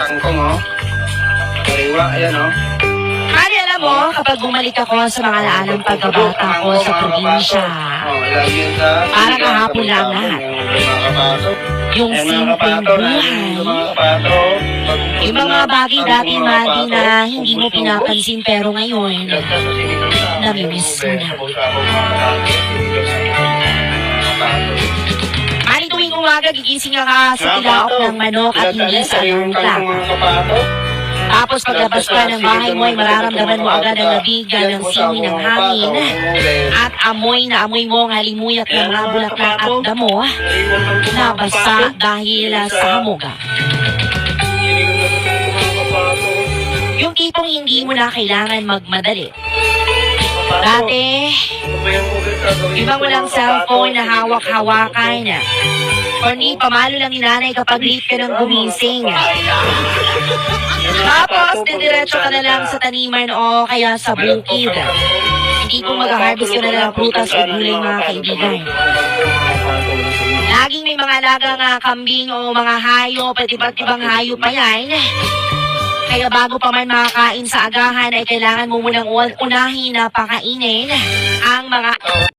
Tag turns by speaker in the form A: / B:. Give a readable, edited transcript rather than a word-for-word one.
A: kangkong, oh. Kariwa, ayan, oh.
B: Mari, alam mo, kapag bumalik ako sa mga laalang pagkabata ko sa probinsya, parang kahapon lang lahat. Yung simpleng buhay, yung mga bagay dati madi na hindi mo pinapansin pero ngayon, namimiss mo na. Mali, tuwing umaga, gigising ka sa tilaok ng manok at hindi sa alarm clock. Tapos paglabas ka ng bahay mo ay mararamdaman mo agad ang nabigan ng simoy ng hangin at amoy na amoy mo ang halimuyat ng mga bulaklak at damo na basa dahil sa hamoga. Yung tipong hindi mo na kailangan magmadali. Dati, ibang walang cellphone na hawak-hawakan. Kundi pamalo lang ni nanay kapag late ka ng gumising. Tapos, didiretso ka na lang sa taniman o kaya sa bukid. Hindi kung mag-harvest ka na lang ng prutas o gulay, mga kaibigan. Laging may mga alagang kambing o mga hayop at iba't ibang hayop pa yan. Kaya bago pa man makakain sa agahan ay kailangan mo munang unahin na pakainin ang mga